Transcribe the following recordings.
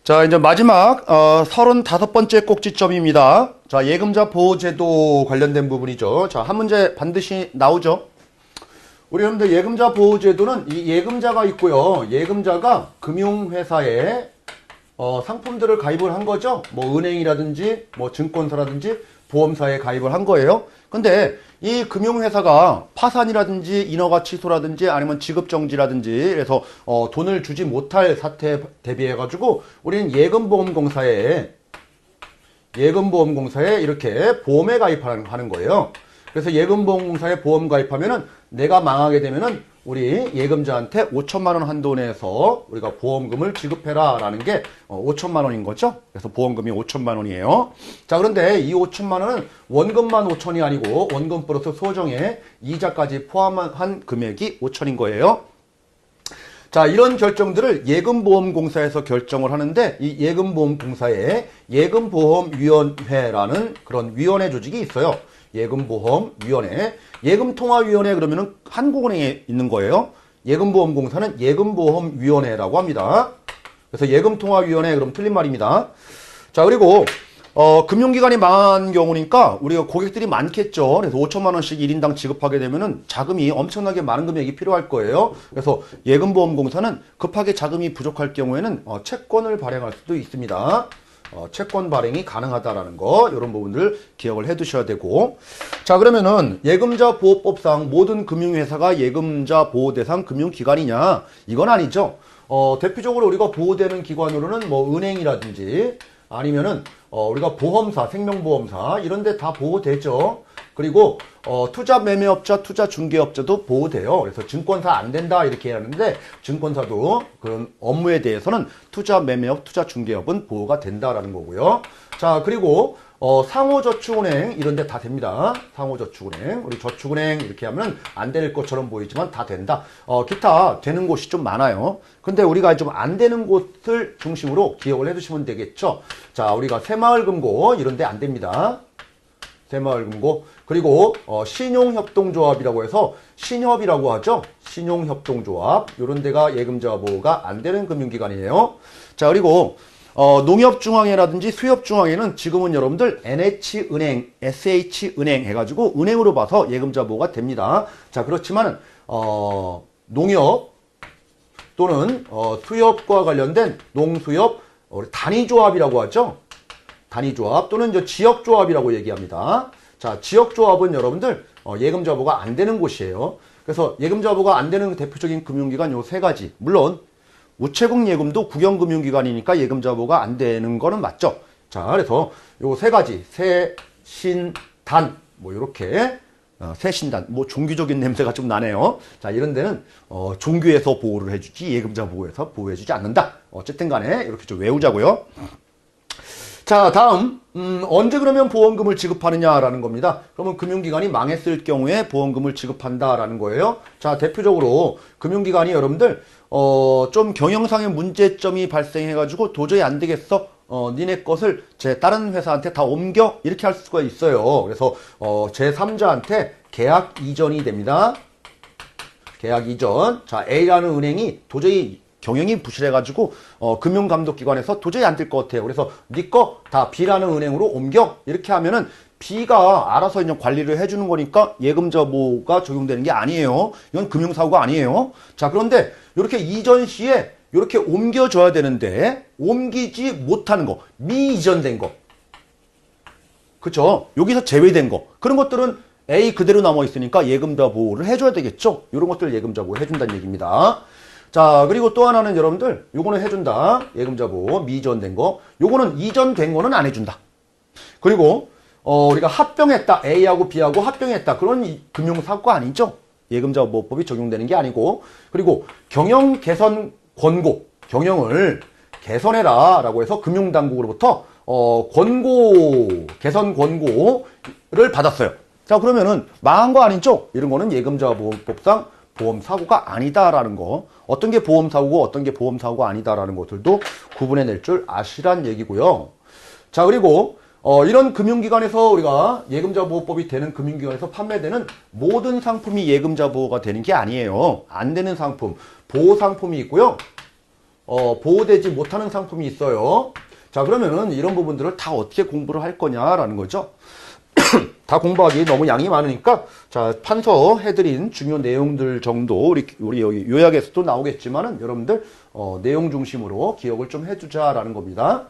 자, 이제 마지막 35번째 꼭지점입니다. 자, 예금자 보호제도 관련된 부분이죠. 자, 한 문제 반드시 나오죠. 우리 여러분들 예금자 보호제도는 이 예금자가 있고요. 예금자가 금융회사에 상품들을 가입을 한 거죠. 뭐 은행이라든지 뭐 증권사라든지 보험사에 가입을 한 거예요. 근데 이 금융회사가 파산이라든지 인허가 취소라든지 아니면 지급정지라든지 그래서 돈을 주지 못할 사태에 대비해 가지고 우리는 예금보험공사에 이렇게 보험에 가입하는 거예요. 그래서 예금보험공사에 보험 가입하면은 내가 망하게 되면은 우리 예금자한테 5천만 원 한도 내에서 우리가 보험금을 지급해라 라는 게 5천만 원인 거죠. 그래서 보험금이 5천만 원이에요. 자, 그런데 이 5천만 원은 원금만 5천이 아니고 원금 플러스 소정에 이자까지 포함한 금액이 5천인 거예요. 자, 이런 결정들을 예금보험공사에서 결정을 하는데 이 예금보험공사에 예금보험위원회라는 그런 위원회 조직이 있어요. 예금보험위원회. 예금통화위원회 그러면은 한국은행에 있는 거예요. 예금보험공사는 예금보험위원회라고 합니다. 그래서 예금통화위원회 그럼 틀린 말입니다. 자, 그리고 금융기관이 망한 경우니까 우리가 고객들이 많겠죠. 그래서 5천만 원씩 1인당 지급하게 되면은 자금이 엄청나게 많은 금액이 필요할 거예요. 그래서 예금보험공사는 급하게 자금이 부족할 경우에는 채권을 발행할 수도 있습니다. 채권 발행이 가능하다라는 거 이런 부분들 기억을 해 두셔야 되고, 자, 그러면은 예금자 보호법상 모든 금융회사가 예금자 보호 대상 금융기관이냐, 이건 아니죠. 대표적으로 우리가 보호되는 기관으로는 뭐 은행이라든지 아니면은 우리가 보험사, 생명보험사 이런 데 다 보호되죠. 그리고 투자 매매업자, 투자 중개업자도 보호돼요. 그래서 증권사 안 된다 이렇게 하는데 증권사도 그런 업무에 대해서는 투자 매매업, 투자 중개업은 보호가 된다라는 거고요. 자, 그리고 상호저축은행 이런 데 다 됩니다. 상호저축은행, 우리 저축은행 이렇게 하면 안 될 것처럼 보이지만 다 된다. 기타 되는 곳이 좀 많아요. 근데 우리가 좀 안 되는 곳을 중심으로 기억을 해두시면 되겠죠. 자, 우리가 새마을금고 이런 데 안 됩니다. 새마을금고. 그리고 신용협동조합이라고 해서 신협이라고 하죠. 신용협동조합 이런 데가 예금자 보호가 안 되는 금융기관이에요. 자, 그리고 농협중앙회라든지 수협중앙회는 지금은 여러분들 NH은행, SH은행 해가지고 은행으로 봐서 예금자 보호가 됩니다. 자, 그렇지만 농협 또는 수협과 관련된 농수협 단위조합이라고 하죠. 단위조합 또는 이제 지역조합이라고 얘기합니다. 자, 지역조합은 여러분들 예금자 보호가 안 되는 곳이에요. 그래서 예금자 보호가 안 되는 대표적인 금융기관 요 세 가지. 물론 우체국 예금도 국영금융기관이니까 예금자 보호가 안 되는 거는 맞죠. 자, 그래서 요 세 가지 새신단 뭐 이렇게 새신단 뭐 종교적인 냄새가 좀 나네요. 자, 이런 데는 종교에서 보호를 해주지 예금자 보호에서 보호해주지 않는다. 어쨌든 간에 이렇게 좀 외우자고요. 자, 다음 언제 그러면 보험금을 지급하느냐라는 겁니다. 그러면 금융기관이 망했을 경우에 보험금을 지급한다라는 거예요. 자, 대표적으로 금융기관이 여러분들 좀 경영상의 문제점이 발생해가지고 도저히 안 되겠어. 니네 것을 제 다른 회사한테 다 옮겨 이렇게 할 수가 있어요. 그래서 제3자한테 계약 이전이 됩니다. 계약 이전. 자, A라는 은행이 도저히 경영이 부실해가지고 금융감독기관에서 도저히 안 될 것 같아요. 그래서 네 거 다 B라는 은행으로 옮겨 이렇게 하면은 B가 알아서 그냥 관리를 해주는 거니까 예금자 보호가 적용되는 게 아니에요. 이건 금융사고가 아니에요. 자, 그런데 이렇게 이전 시에 이렇게 옮겨줘야 되는데 옮기지 못하는 거, 미이전된 거, 그쵸? 여기서 제외된 거, 그런 것들은 A 그대로 남아 있으니까 예금자 보호를 해줘야 되겠죠. 이런 것들 예금자 보호 해준다는 얘기입니다. 자, 그리고 또 하나는 여러분들 요거는 해준다. 예금자 보호 미이전된 거. 요거는 이전된 거는 안 해준다. 그리고 우리가 합병했다. A하고 B하고 합병했다. 그런 금융사고가 아니죠. 예금자 보호법이 적용되는 게 아니고. 그리고 경영 개선 권고, 경영을 개선해라 라고 해서 금융당국으로부터 개선 권고를 받았어요. 자, 그러면은 망한 거 아니죠? 이런 거는 예금자 보호법상 보험사고가 아니다라는 거. 어떤 게 보험사고고 어떤 게 보험사고가 아니다라는 것들도 구분해낼 줄 아시란 얘기고요. 자, 그리고 이런 금융기관에서 우리가 예금자 보호법이 되는 금융기관에서 판매되는 모든 상품이 예금자 보호가 되는 게 아니에요. 안 되는 상품, 보호 상품이 있고요. 보호되지 못하는 상품이 있어요. 자, 그러면은 이런 부분들을 다 어떻게 공부를 할 거냐라는 거죠. 다 공부하기 너무 양이 많으니까, 자, 판서해드린 중요 내용들 정도, 우리 여기 요약에서도 나오겠지만은, 여러분들, 내용 중심으로 기억을 좀 해주자라는 겁니다.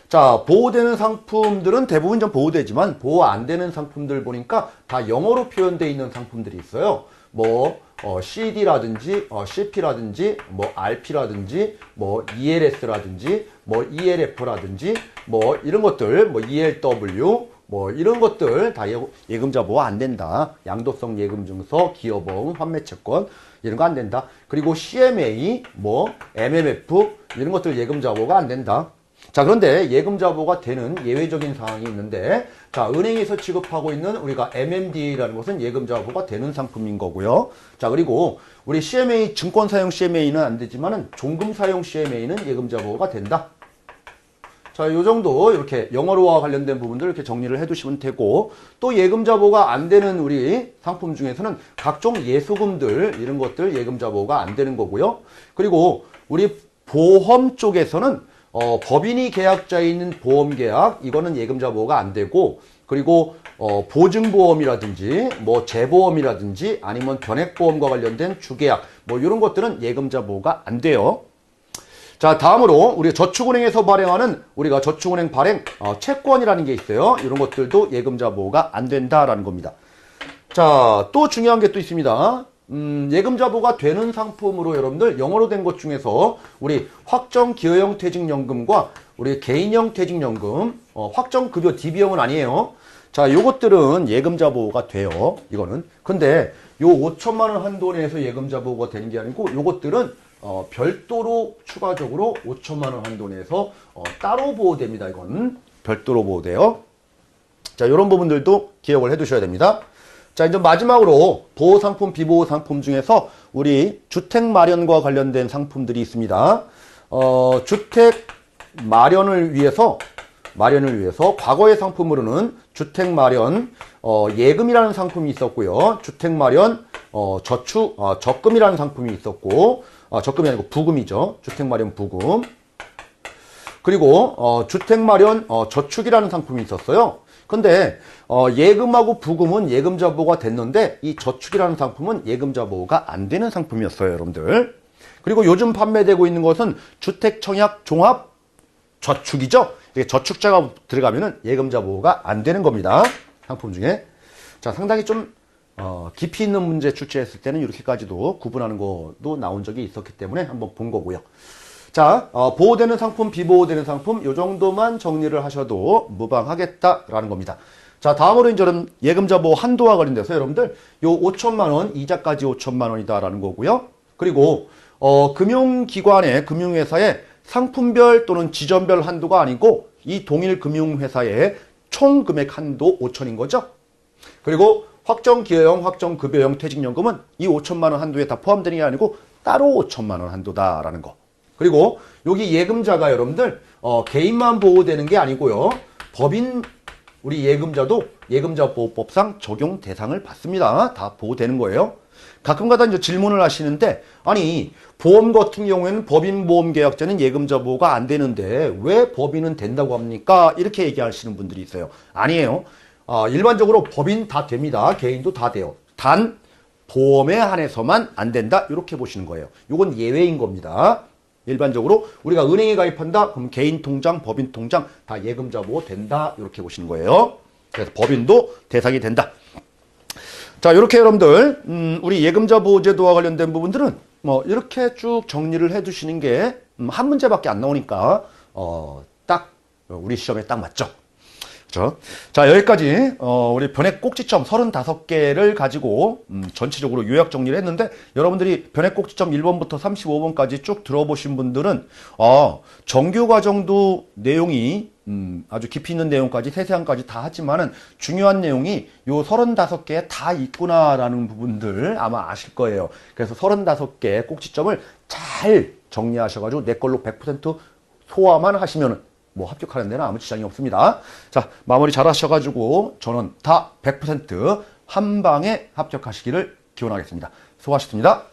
자, 보호되는 상품들은 대부분 좀 보호되지만, 보호 안 되는 상품들 보니까 다 영어로 표현되어 있는 상품들이 있어요. 뭐, CD라든지, CP라든지, 뭐, RP라든지, 뭐, ELS라든지, 뭐, ELF라든지, 뭐, 이런 것들, 뭐, ELW, 뭐 이런 것들 다 예금자 보호 안 된다. 양도성 예금증서, 기여보험, 환매채권 이런 거 안 된다. 그리고 CMA, 뭐 MMF 이런 것들 예금자 보호가 안 된다. 자, 그런데 예금자 보호가 되는 예외적인 상황이 있는데, 자, 은행에서 취급하고 있는 우리가 MMDA라는 것은 예금자 보호가 되는 상품인 거고요. 자, 그리고 우리 CMA, 증권 사용 CMA는 안 되지만은 종금 사용 CMA는 예금자 보호가 된다. 자, 요 정도 이렇게 영어로와 관련된 부분들 이렇게 정리를 해두시면 되고, 또 예금자 보호가 안 되는 우리 상품 중에서는 각종 예수금들 이런 것들 예금자 보호가 안 되는 거고요. 그리고 우리 보험 쪽에서는 법인이 계약자에 있는 보험계약 이거는 예금자 보호가 안 되고, 그리고 보증보험이라든지 뭐 재보험이라든지 아니면 변액보험과 관련된 주계약 뭐 이런 것들은 예금자 보호가 안 돼요. 자, 다음으로 우리 저축은행에서 발행하는 우리가 저축은행 발행 채권이라는 게 있어요. 이런 것들도 예금자 보호가 안 된다라는 겁니다. 자, 또 중요한 게 또 있습니다. 예금자 보호가 되는 상품으로 여러분들 영어로 된 것 중에서 우리 확정 기여형 퇴직연금과 우리 개인형 퇴직연금, 확정급여 DB형은 아니에요. 자, 요것들은 예금자 보호가 돼요. 이거는. 근데 요 5천만 원 한도 내에서 예금자 보호가 되는 게 아니고 요것들은 별도로 추가적으로 5천만 원 한도 내에서 따로 보호됩니다. 이건 별도로 보호돼요. 자, 이런 부분들도 기억을 해두셔야 됩니다. 자, 이제 마지막으로 보호상품, 비보호상품 중에서 우리 주택 마련과 관련된 상품들이 있습니다. 주택 마련을 위해서 과거의 상품으로는 주택 마련 예금이라는 상품이 있었고요. 주택 마련 적금이라는 상품이 있었고, 적금이 아니고 부금이죠. 주택마련 부금. 그리고 주택마련 저축이라는 상품이 있었어요. 근데 예금하고 부금은 예금자 보호가 됐는데 이 저축이라는 상품은 예금자 보호가 안 되는 상품이었어요, 여러분들. 그리고 요즘 판매되고 있는 것은 주택청약 종합 저축이죠. 이게 저축자가 들어가면은 예금자 보호가 안 되는 겁니다. 상품 중에. 자, 상당히 좀 깊이 있는 문제 출제했을 때는 이렇게까지도 구분하는 것도 나온 적이 있었기 때문에 한번 본 거고요. 자, 보호되는 상품, 비보호되는 상품 요 정도만 정리를 하셔도 무방하겠다라는 겁니다. 자, 다음으로 이제는 예금자 보호 한도와 관련돼서 여러분들 요 5천만 원, 이자까지 5천만 원이다라는 거고요. 그리고 금융기관의 금융회사의 상품별 또는 지점별 한도가 아니고 이 동일 금융회사의 총 금액 한도 5천인 거죠. 그리고 확정기여형, 확정급여형 퇴직연금은 이 5천만 원 한도에 다 포함되는 게 아니고 따로 5천만 원 한도다라는 거. 그리고 여기 예금자가 여러분들 개인만 보호되는 게 아니고요. 법인 우리 예금자도 예금자보호법상 적용 대상을 받습니다. 다 보호되는 거예요. 가끔가다 이제 질문을 하시는데, 아니 보험 같은 경우에는 법인 보험 계약자는 예금자 보호가 안 되는데 왜 법인은 된다고 합니까? 이렇게 얘기하시는 분들이 있어요. 아니에요. 일반적으로 법인 다 됩니다. 개인도 다 돼요. 단 보험에 한해서만 안 된다. 이렇게 보시는 거예요. 이건 예외인 겁니다. 일반적으로 우리가 은행에 가입한다. 그럼 개인 통장, 법인 통장 다 예금자 보호 된다. 이렇게 보시는 거예요. 그래서 법인도 대상이 된다. 자, 이렇게 여러분들 우리 예금자 보호제도와 관련된 부분들은 뭐 이렇게 쭉 정리를 해두시는 게 한 문제밖에 안 나오니까 딱 우리 시험에 딱 맞죠. 그렇죠? 자, 여기까지 우리 변액 꼭지점 35개를 가지고 전체적으로 요약 정리를 했는데, 여러분들이 변액 꼭지점 1번부터 35번까지 쭉 들어보신 분들은 정규 과정도 내용이 아주 깊이 있는 내용까지 세세한까지 다 하지만은 중요한 내용이 요 35개에 다 있구나라는 부분들 아마 아실 거예요. 그래서 35개 꼭지점을 잘 정리하셔가지고 내 걸로 100% 소화만 하시면은 뭐 합격하는 데는 아무 지장이 없습니다. 자, 마무리 잘 하셔가지고 저는 다 100% 한 방에 합격하시기를 기원하겠습니다. 수고하셨습니다.